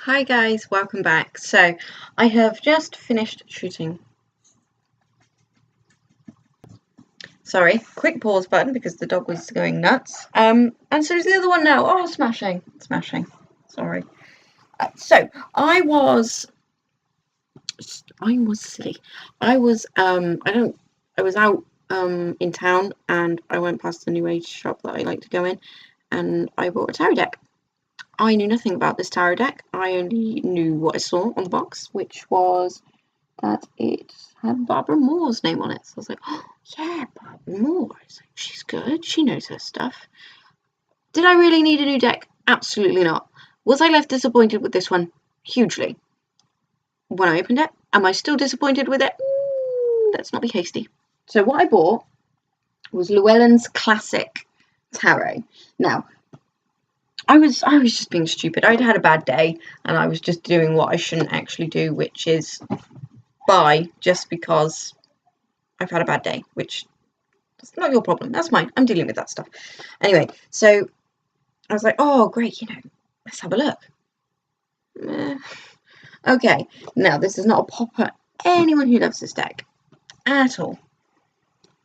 Hi guys, welcome back. So I have just finished shooting. Sorry, quick pause button because the dog was going nuts. And so is the other one now. Oh, smashing. Sorry. So I was silly. I was out in town and I went past the new age shop that I like to go in and I bought a tarot deck. I knew nothing about this tarot deck. I only knew what I saw on the box, which was that it had Barbara Moore's name on it. So I was like, oh, yeah, Barbara Moore. She's good. She knows her stuff. Did I really need a new deck? Absolutely not. Was I left disappointed with this one? Hugely. When I opened it, am I still disappointed with it? Let's not be hasty. So what I bought was Llewellyn's Classic Tarot. Now, I was just being stupid. I'd had a bad day and I was just doing what I shouldn't actually do, which is buy just because I've had a bad day, which is not your problem. That's mine. I'm dealing with that stuff. Anyway, so I was like, oh, great, let's have a look. Okay, now this is not a pop at anyone who loves this deck at all.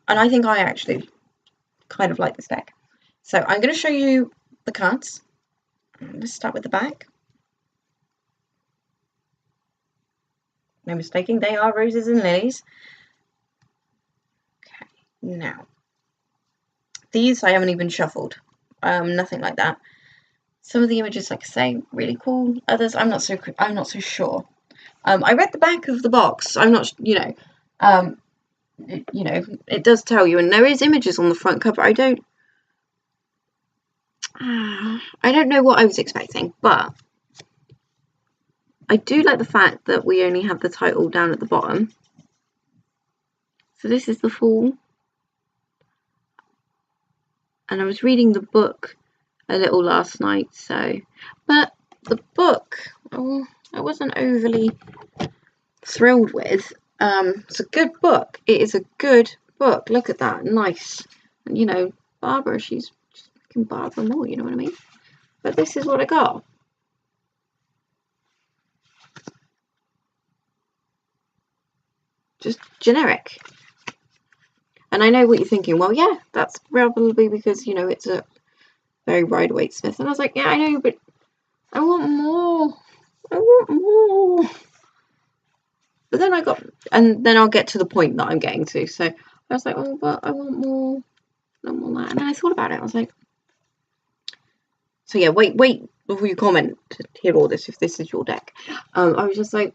And I think I actually kind of like this deck. So I'm going to show you the cards. Let's start with the back. No mistaking, they are roses and lilies. Okay, now these I haven't even shuffled. Nothing like that. Some of the images, like I say, really cool. Others, I'm not so sure. I read the back of the box. I'm not, it does tell you, and there is images on the front cover. I don't know what I was expecting, but I do like the fact that we only have the title down at the bottom. So this is the Fool. And I was reading the book a little last night, but the book, I wasn't overly thrilled with. It's a good book. It is a good book. Look at that. Nice. And, Barbara, she's fucking Barbara Moore, you know what I mean? But this is what I got. Just generic. And I know what you're thinking. Well, yeah, that's probably because, it's a very Rider-Waite-Smith. And I was like, yeah, I know, but I want more. But then then I'll get to the point that I'm getting to. So I was like, oh, but I want more. I want that. And then I thought about it. I was like, so yeah, wait before you comment to hear all this if this is your deck. I was just like,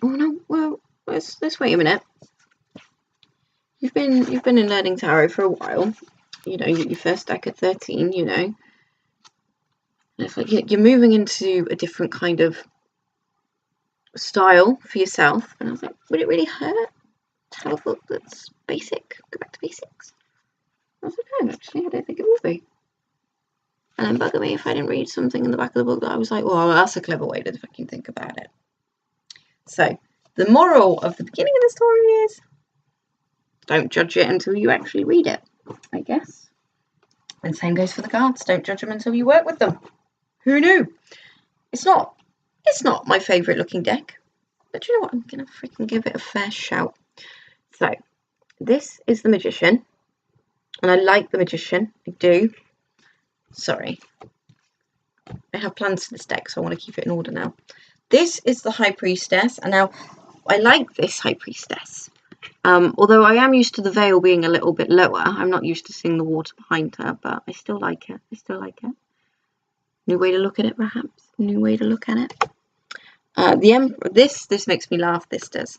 oh no, well, let's wait a minute. You've been in learning tarot for a while. Your first deck at 13. And it's like you're moving into a different kind of style for yourself. And I was like, would it really hurt to have a book that's basic? Go back to basics. I was like, no, actually, I don't think it will be. And then bugger me if I didn't read something in the back of the book that I was like, well, that's a clever way to fucking think about it. So the moral of the beginning of the story is don't judge it until you actually read it, I guess. And same goes for the cards. Don't judge them until you work with them. Who knew? It's not my favourite looking deck. But you know what? I'm going to freaking give it a fair shout. So this is the Magician. And I like the Magician. I do. Sorry. I have plans for this deck, so I want to keep it in order now. This is the High Priestess. And now I like this High Priestess. Although I am used to the veil being a little bit lower. I'm not used to seeing the water behind her, but I still like it. New way to look at it, perhaps. New way to look at it. The Emperor. This makes me laugh. This does.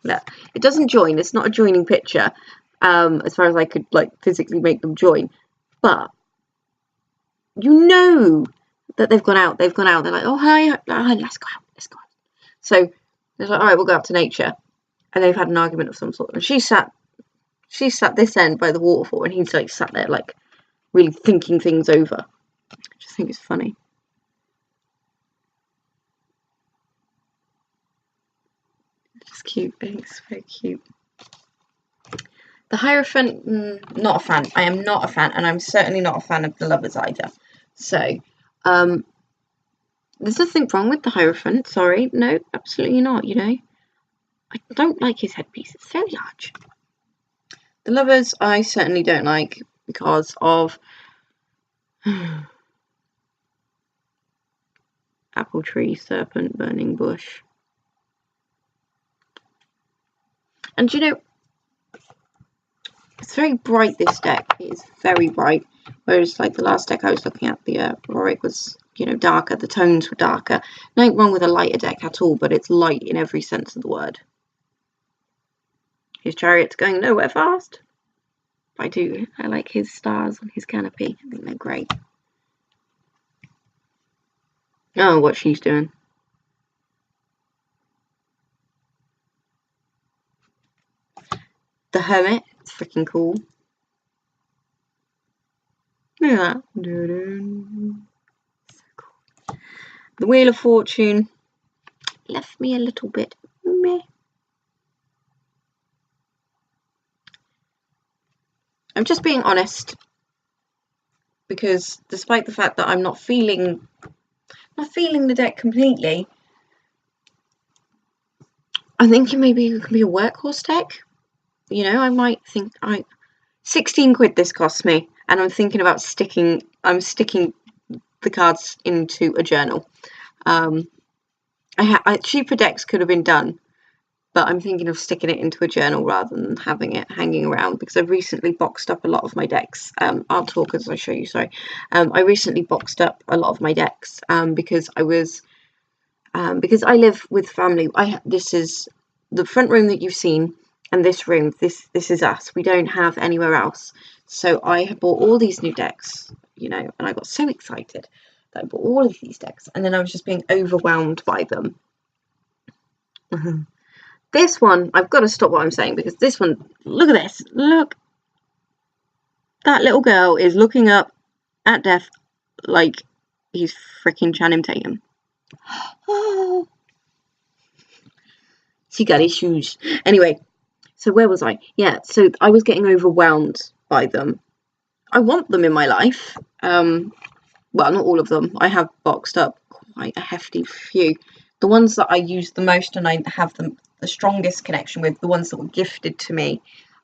Look, it doesn't join. It's not a joining picture. As far as I could physically make them join, but that they've gone out. They're like, oh hi, let's go out. So they're like, all right, we'll go out to nature, and they've had an argument of some sort. And she sat this end by the waterfall, and he's sat there really thinking things over. I just think it's funny. It's cute. I think it's very cute. The Hierophant, not a fan. I am not a fan, and I'm certainly not a fan of the Lovers either. So, There's nothing wrong with the Hierophant, sorry. No, absolutely not, you know. I don't like his headpiece, it's very large. The Lovers I certainly don't like because of apple tree, serpent, burning bush. And you know, it's very bright, this deck. It is very bright. Whereas like the last deck I was looking at, the Rorick was, you know, darker. The tones were darker. Nothing wrong with a lighter deck at all, but it's light in every sense of the word. His chariot's going nowhere fast. I like his stars on his canopy. I think they're great. Oh, what she's doing. The Hermit, it's freaking cool. Look at that. So cool. The Wheel of Fortune left me a little bit meh. I'm just being honest, because despite the fact that I'm not feeling the deck completely, I'm thinking maybe it can be a workhorse deck. You know, I might think 16 quid this cost me, and I'm thinking about sticking the cards into a journal. Cheaper decks could have been done, but I'm thinking of sticking it into a journal rather than having it hanging around, because I've recently boxed up a lot of my decks. I'll talk as I show you, sorry. I recently boxed up a lot of my decks because I live with family. This is the front room that you've seen, and this room, this is us. We don't have anywhere else. So I have bought all these new decks, you know, and I got so excited that I bought all of these decks, and then I was just being overwhelmed by them. This one, I've got to stop what I'm saying, because this one, look at this, look. That little girl is looking up at death like he's freaking Channing Tatum. Oh. She got issues. Anyway, so where was I? Yeah, so I was getting overwhelmed by them. I want them in my life. Well, not all of them. I have boxed up quite a hefty few. The ones that I use the most and I have the strongest connection with, the ones that were gifted to me,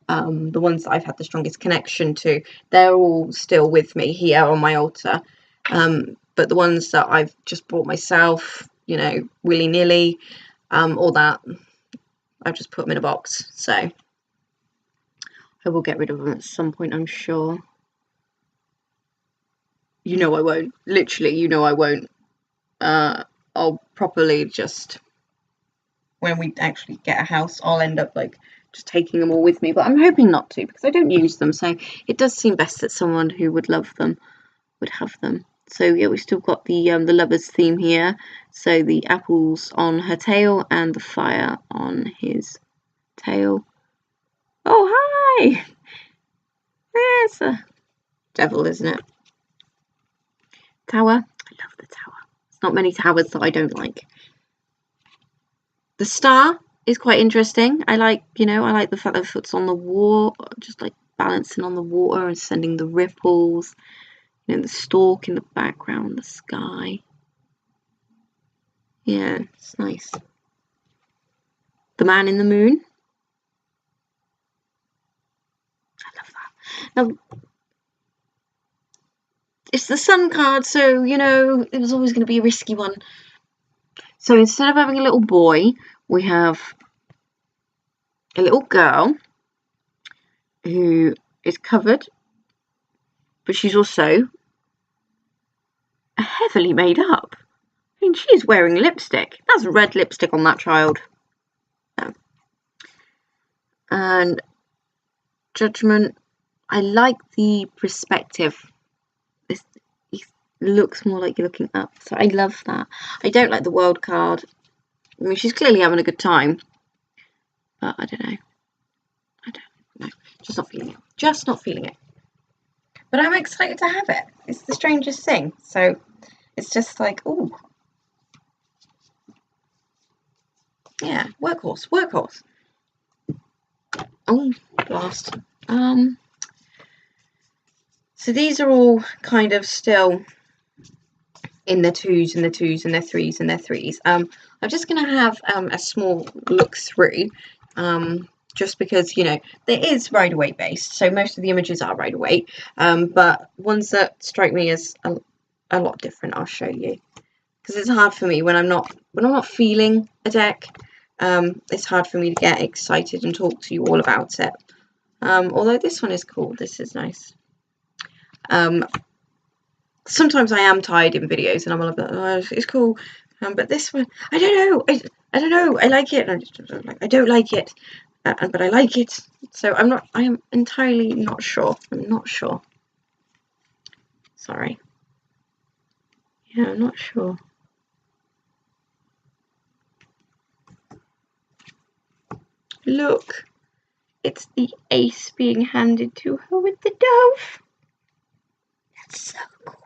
the ones that I've had the strongest connection to, they're all still with me here on my altar. But the ones that I've just bought myself, you know, willy-nilly, all that, I've just put them in a box. So I will get rid of them at some point, I'm sure. You know I won't. Literally, you know I won't. I'll properly just, when we actually get a house, I'll end up like just taking them all with me, but I'm hoping not to, because I don't use them, so it does seem best that someone who would love them would have them. So yeah, we've still got the Lovers theme here, so the apples on her tail and the fire on his tail. Oh, hi! There's a devil, isn't it? Tower. I love the tower. There's not many towers that I don't like. The star is quite interesting. I like the fact that the foot's on the water, just like balancing on the water and sending the ripples. You know, the stork in the background, the sky. Yeah, it's nice. The man in the moon. I love that. Now, it's the sun card, so, you know, it was always going to be a risky one. So instead of having a little boy, we have a little girl who is covered, but she's also heavily made up. I mean, she's wearing lipstick. That's red lipstick on that child. Yeah. And Judgment, I like the perspective. It looks more like you're looking up, so I love that. I don't like the World card. I mean, she's clearly having a good time, but I don't know. Just not feeling it. Just not feeling it. But I'm excited to have it. It's the strangest thing. So it's just like, oh, yeah, workhorse. Oh, blast. So these are all kind of still in their 2s and their 2s and their 3s and their 3s. I'm just going to have a small look through, just because, you know, there is Rider-Waite based, so most of the images are Rider-Waite, but ones that strike me as a lot different, I'll show you, because it's hard for me when I'm not feeling a deck. It's hard for me to get excited and talk to you all about it. Although this one is cool, this is nice. Sometimes I am tired in videos and I'm like, oh, it's cool, but this one, I don't know, I like it, and I don't like it, but I like it. So I am entirely not sure. I'm not sure. Sorry. Yeah, I'm not sure. Look, it's the ace being handed to her with the dove. That's so cool.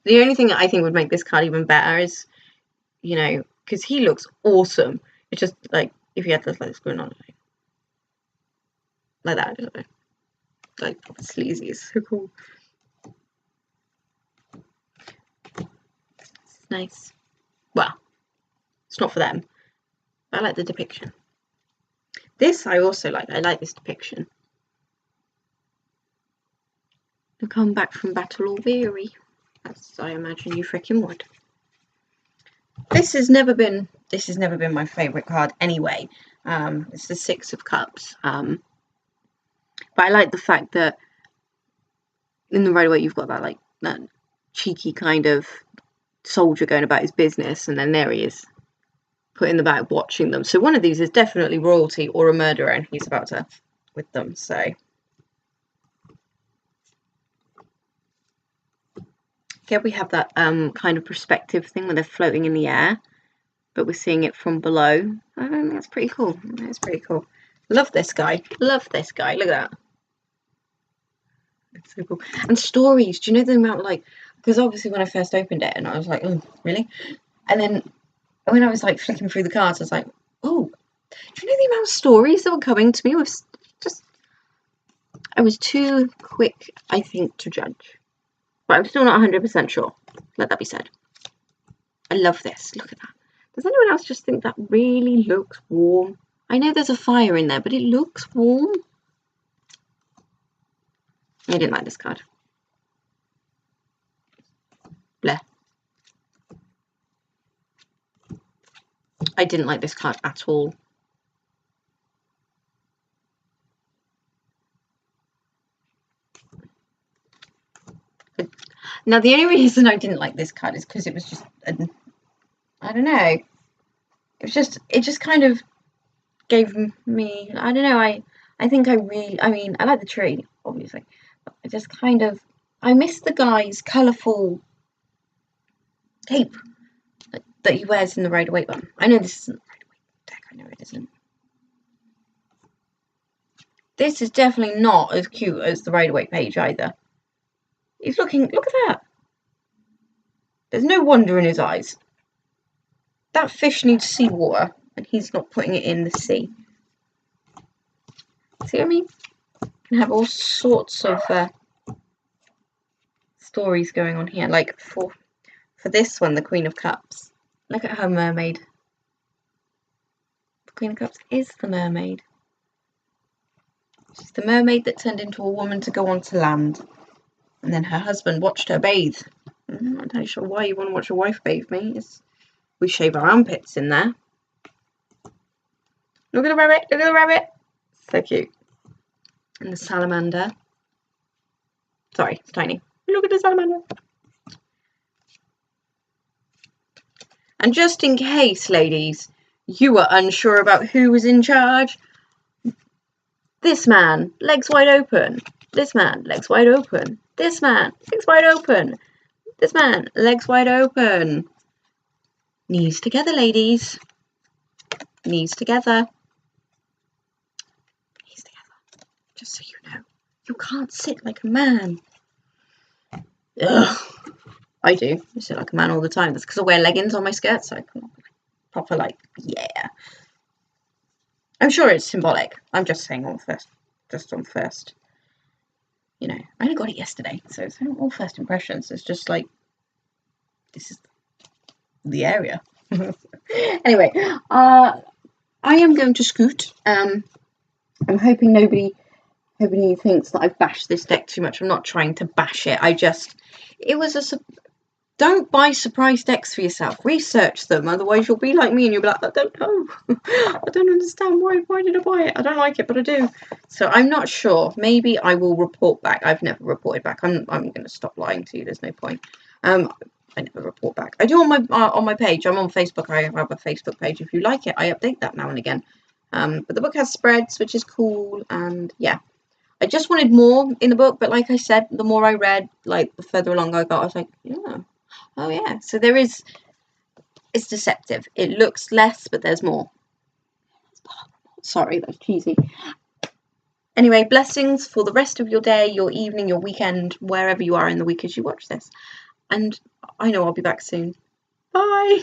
The only thing that I think would make this card even better is, you know, because he looks awesome. It's just like if he had this like going on like that, like sleazy. It's so cool. It's nice. Well, it's not for them. I like the depiction. This I also like. I like this depiction. You come back from battle all weary. As I imagine you fricking would. This has never been my favourite card anyway. It's the 6 of Cups. But I like the fact that in the Rider-Waite you've got that cheeky kind of soldier going about his business, and then there he is, put in the back watching them. So one of these is definitely royalty or a murderer, and he's about to with them. So here we have that kind of perspective thing where they're floating in the air, but we're seeing it from below. I think that's pretty cool. That's pretty cool. Love this guy. Love this guy. Look at that. It's so cool. And stories. Do you know the amount, like, because obviously when I first opened it and I was like, oh, really? And then when I was like flicking through the cards, I was like, oh, do you know the amount of stories that were coming to me? Was just, I was too quick, I think, to judge. But I'm still not 100% sure. Let that be said. I love this. Look at that. Does anyone else just think that really looks warm? I know there's a fire in there, but it looks warm. I didn't like this card. Bleh. I didn't like this card at all. Now, the only reason I didn't like this card is because it was just, I don't know. It just kind of gave me, I don't know, I think I mean, I like the tree, obviously, but I just kind of, I miss the guy's colourful cape that he wears in the Rider-Waite one. I know this isn't Rider-Waite deck, I know it isn't. This is definitely not as cute as the Rider-Waite page either. He's look at that. There's no wonder in his eyes. That fish needs seawater, and he's not putting it in the sea. See what I mean? You can have all sorts of stories going on here. Like for this one, the Queen of Cups. Look at her mermaid. The Queen of Cups is the mermaid. She's the mermaid that turned into a woman to go onto land. And then her husband watched her bathe. I'm not entirely sure why you want to watch your wife bathe, mate. We shave our armpits in there. Look at the rabbit. Look at the rabbit. So cute. And the salamander. Sorry, it's tiny. Look at the salamander. And just in case, ladies, you were unsure about who was in charge, this man, legs wide open. This man, legs wide open. This man, legs wide open. This man, legs wide open. Knees together, ladies. Knees together. Knees together. Just so you know, you can't sit like a man. Ugh. I do. I sit like a man all the time. That's because I wear leggings on my skirt, so I can proper like, yeah. I'm sure it's symbolic. I'm just saying on first. Just on first. you know, I only got it yesterday, so it's all first impressions. It's just like, this is the area. Anyway, I am going to scoot. I'm hoping nobody thinks that I've bashed this deck too much. I'm not trying to bash it. It was don't buy surprise decks for yourself. Research them, otherwise you'll be like me and you'll be like, I don't know. I don't understand why did I buy it? I don't like it, but I do. So I'm not sure. Maybe I will report back. I've never reported back. I'm going to stop lying to you. There's no point. I never report back. I do on my page. I'm on Facebook. I have a Facebook page. If you like it, I update that now and again. But the book has spreads, which is cool, and yeah. I just wanted more in the book, but like I said, the more I read, like the further along I got, I was like, yeah, oh yeah. So it's deceptive. It looks less, but there's more. Sorry, that's cheesy. Anyway, blessings for the rest of your day, your evening, your weekend, wherever you are in the week as you watch this. And I know I'll be back soon. Bye.